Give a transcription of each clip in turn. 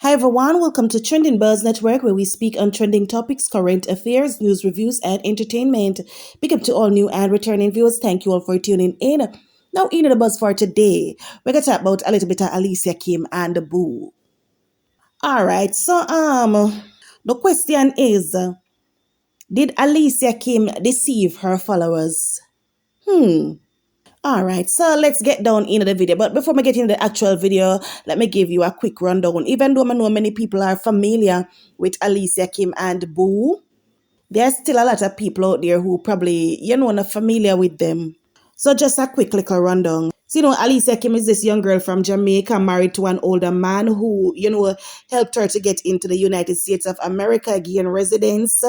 Hi everyone, welcome to Trending Buzz Network, where we speak on trending topics, current affairs, news reviews, and entertainment. Big up to all new and returning viewers. Thank you all for tuning in. Now, in the buzz for today, we're gonna talk about a little bit of Alicia Kim and Boo. All right, so the question is, did Alicia Kim deceive her followers? All right, so let's get down into the video. But before we get into the actual video, let me give you a quick rundown. Even though I know many people are familiar with Alicia Kim and Boo, there's still a lot of people out there who probably, not familiar with them. So just a quick little rundown. So, Alicia Kim is this young girl from Jamaica, married to an older man who, helped her to get into the United States of America, gain residence,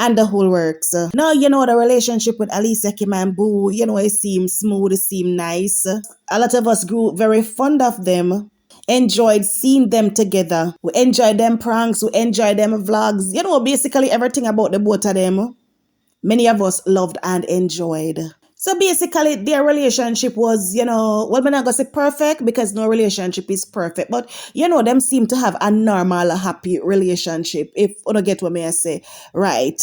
and the whole works. Now, the relationship with Alicia Kim and Boo, it seems smooth, it seems nice. A lot of us grew very fond of them, enjoyed seeing them together. We enjoyed them pranks, we enjoyed them vlogs, basically everything about the both of them. Many of us loved and enjoyed. So basically, their relationship was, well, I'm not going to say perfect because no relationship is perfect. But, them seem to have a normal, happy relationship, if you don't get what I say. Right.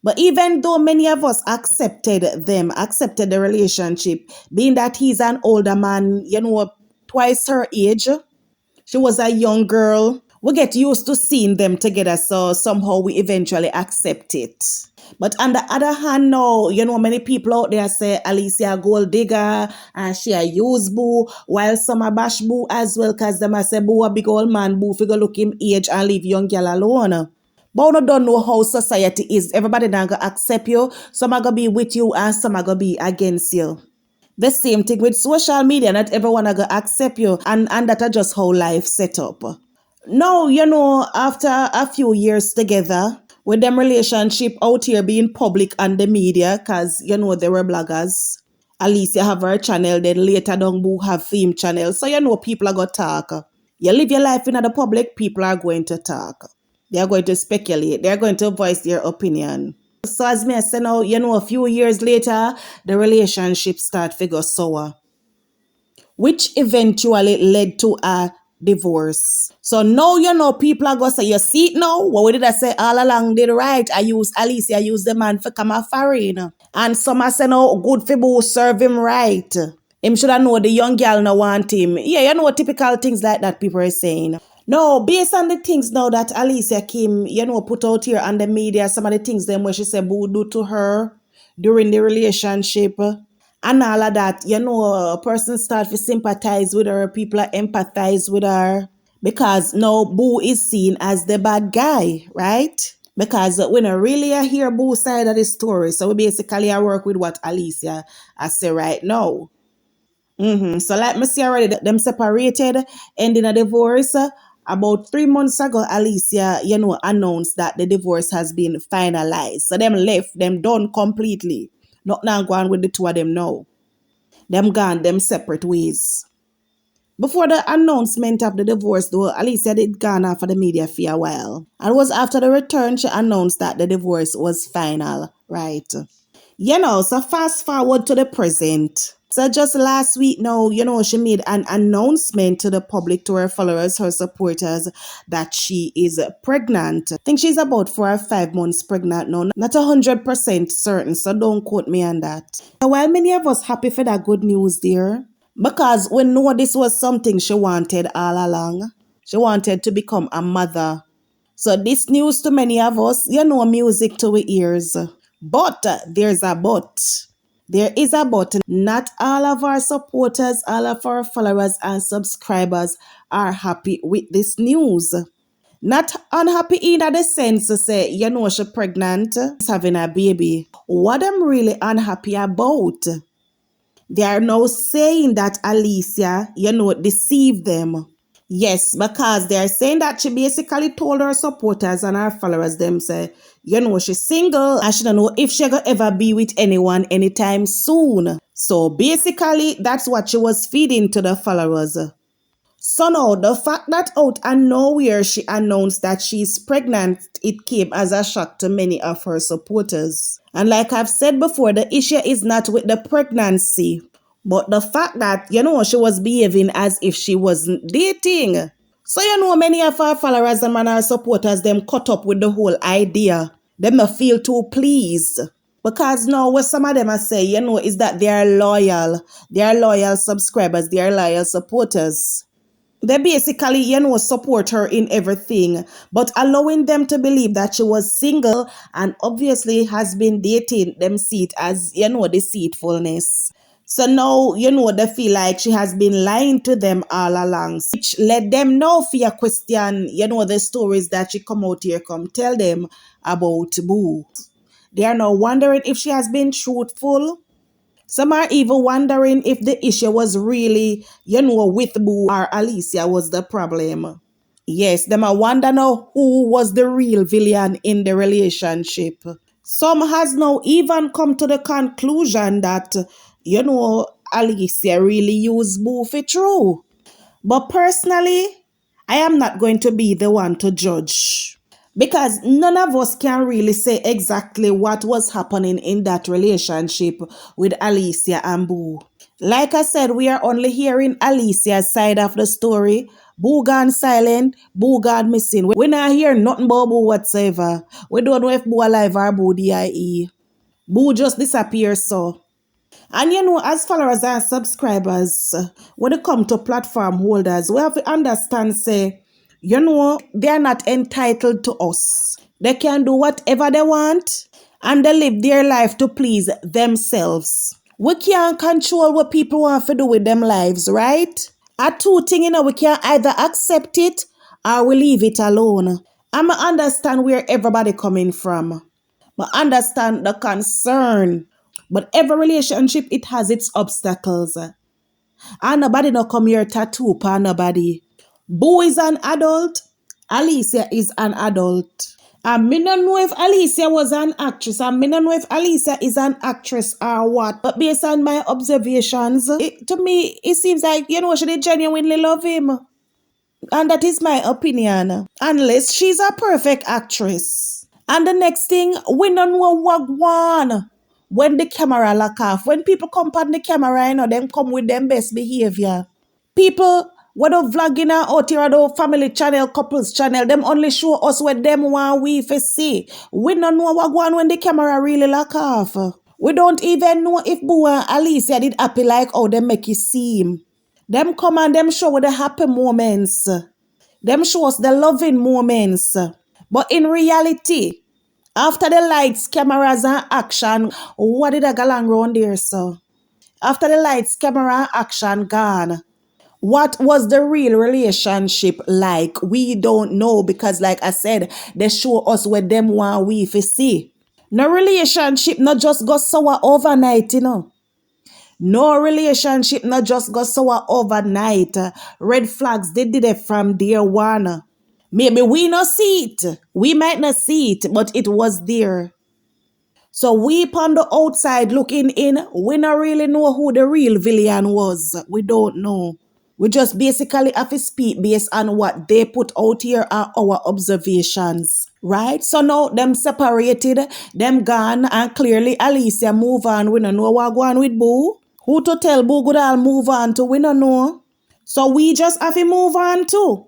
But even though many of us accepted the relationship, being that he's an older man, twice her age, she was a young girl. We get used to seeing them together, so somehow we eventually accept it. But on the other hand, now, many people out there say Alicia a gold digger and she a use Boo, while some a bash Boo as well, because them a say Boo a big old man, Boo figure look him age and leave young girl alone. But we don't know how society is. Everybody not gonna accept you. Some are gonna be with you and some are gonna be against you. The same thing with social media. Not everyone are gonna accept you, and that's just how life set up. Now, after a few years together, with them relationship out here being public on the media, because, they were bloggers. Alicia have her channel, then later down Boo have theme channel. So, people are going to talk. You live your life in the public, people are going to talk. They are going to speculate. They are going to voice their opinion. So as me I say now, a few years later, the relationship start figure sour, which eventually led to a divorce. So now, people are going to say, you see it now? What did I say all along? Did right? I use the man for come a foreign. And some are saying, no, good for Boo, serve him right. Him should have know the young girl no want him. Yeah, typical things like that people are saying. No, based on the things now that Alicia Kim, put out here on the media, some of the things them where she said Boo do to her during the relationship, and all of that, a person start to sympathize with her, people empathize with her, because now Boo is seen as the bad guy, right? Because we don't really hear Boo side of the story, so we basically work with what Alicia I say right now. So like me see already, them separated, ending a divorce. About 3 months ago, Alicia, announced that the divorce has been finalized. So them left, them done completely. Not now going with the two of them now. Them gone, them separate ways. Before the announcement of the divorce, though, Alicia did gone off of the media for a while. And it was after the return she announced that the divorce was final, right? So fast forward to the present. So just last week now, she made an announcement to the public, to her followers, her supporters, that she is pregnant. I think she's about 4 or 5 months pregnant now. Not 100% certain, so don't quote me on that. So while many of us happy for that good news there, because we know this was something she wanted all along. She wanted to become a mother. So this news to many of us, music to our ears. But there's a but. There is a but. Not all of our supporters, all of our followers and subscribers are happy with this news. Not unhappy in the sense to say, she's pregnant, she's having a baby. What I'm really unhappy about, they are now saying that Alicia, deceived them. Yes, because they're saying that she basically told her supporters and her followers, them say, she's single and she don't know if she gonna ever be with anyone anytime soon. So basically, that's what she was feeding to the followers. So now, the fact that out of nowhere she announced that she's pregnant, it came as a shock to many of her supporters. And like I've said before, the issue is not with the pregnancy, but the fact that, she was behaving as if she wasn't dating. So many of our followers and our supporters, them caught up with the whole idea. Them not feel too pleased. Because now what some of them are saying, is that they are loyal. They are loyal subscribers. They are loyal supporters. They basically, support her in everything, but allowing them to believe that she was single and obviously has been dating them see it as, deceitfulness. So now, they feel like she has been lying to them all along, which let them know fear question, the stories that she come out here, come tell them about Boo. They are now wondering if she has been truthful. Some are even wondering if the issue was really, with Boo or Alicia was the problem. Yes, them are wonder now who was the real villain in the relationship. Some has now even come to the conclusion that, Alicia really used Boo for true. But personally, I am not going to be the one to judge. Because none of us can really say exactly what was happening in that relationship with Alicia and Boo. Like I said, we are only hearing Alicia's side of the story. Boo gone silent, Boo gone missing. We not hear nothing about Boo whatsoever. We don't know if Boo alive or Boo DIE. Boo just disappears so. And as followers and subscribers, when it come to platform holders, we have to understand, say, they are not entitled to us. They can do whatever they want and they live their life to please themselves. We can't control what people want to do with them lives, right? A two thing, we can either accept it or we leave it alone. And I understand where everybody coming from. I understand the concern. But every relationship, it has its obstacles. And nobody no come here tattoo upon nobody. Boo is an adult. Alicia is an adult. And me don't know if Alicia was an actress. And me don't know if Alicia is an actress or what. But based on my observations, to me, it seems like, she did genuinely love him. And that is my opinion. Unless she's a perfect actress. And the next thing, we don't know what one. When the camera lock off, when people come on the camera, them come with them best behavior. People, whether vlogging out here, or family channel, couples channel, them only show us what them want we for see. We don't know what one when the camera really lock off. We don't even know if Boo and Alicia did happy like how they make it seem. Them come and them show the happy moments. Them show us the loving moments. But in reality, after the lights, cameras, and action, what did I go along around there, so? After the lights, camera, and action gone, what was the real relationship like? We don't know because, like I said, they show us what them want we to see. No relationship not just go sour overnight, No relationship not just go sour overnight. Red flags, they did it from day one. Maybe we not see it. We might not see it, but it was there. So we on the outside looking in, we not really know who the real villain was. We don't know. We just basically have to speak based on what they put out here are our observations. Right? So now them separated, them gone, and clearly Alicia move on. We don't know what go on with Boo. Who to tell Boo good I'll move on to? We don't know. So we just have to move on too.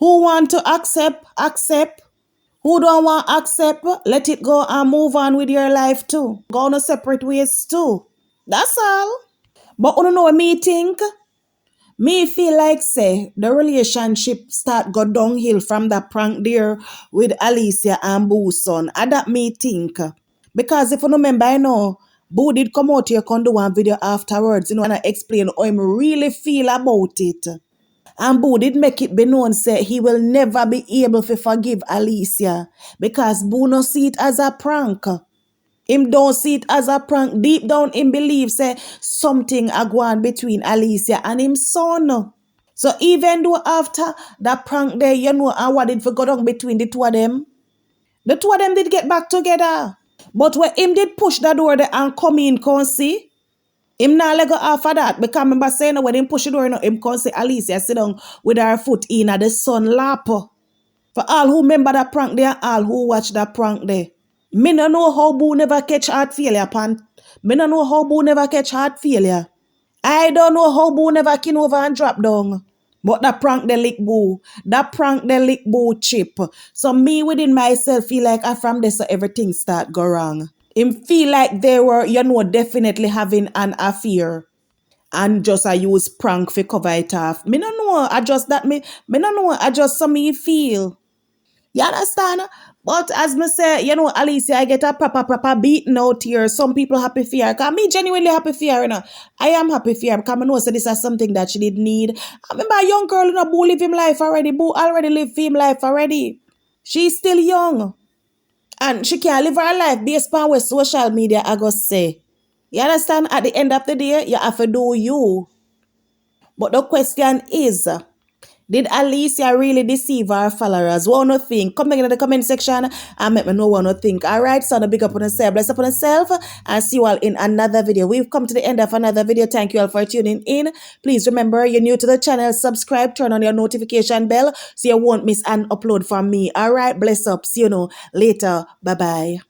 Who want to accept, accept. Who don't want to accept, let it go and move on with your life too. Go on a separate ways too. That's all. But you know what me think? Me feel like say the relationship start go downhill from that prank there with Alicia and Boo's son. And that me think. Because if you remember, Boo did come out here and do one video afterwards, and I explain how him really feel about it. And Boo did make it be known say he will never be able to forgive Alicia because Boo no see it as a prank. Him don't see it as a prank. Deep down him believes say something a go on between Alicia and him son. So even though after that prank there, and what did go down between the two of them did get back together. But when him did push the door there and come in, can see, him not let go after that because remember saying when him push the door, him can see Alicia sit down with her foot in at the sun lap. For all who remember that prank there, all who watch that prank there. Me no know how Boo never catch heart failure, pan. Me no know how Boo never catch heart failure. I don't know how Boo never kin over and drop down. But that prank the lick boo. That prank the lick boo chip. So me within myself feel like I from this so everything start go wrong. Him feel like they were, definitely having an affair. And just I use prank for cover it off. Me no know. I just that me no know. I just some me feel. You understand? But as me say, Alicia, I get a proper beating out here. Some people happy for her. Cause me genuinely happy for her, I am happy for her because I know so this is something that she did need. I remember a young girl, Boo live him life already. Boo already live him life already. She's still young. And she can't live her life based on what social media I go say. You understand? At the end of the day, you have to do you. But the question is, did Alicia really deceive her followers? What do you think? Come down in the comment section and let me know what you think. Alright, so big up on yourself, bless up on yourself, and see you all in another video. We've come to the end of another video. Thank you all for tuning in. Please remember, you're new to the channel, subscribe, turn on your notification bell so you won't miss an upload from me. Alright, bless up. See you later. Bye-bye.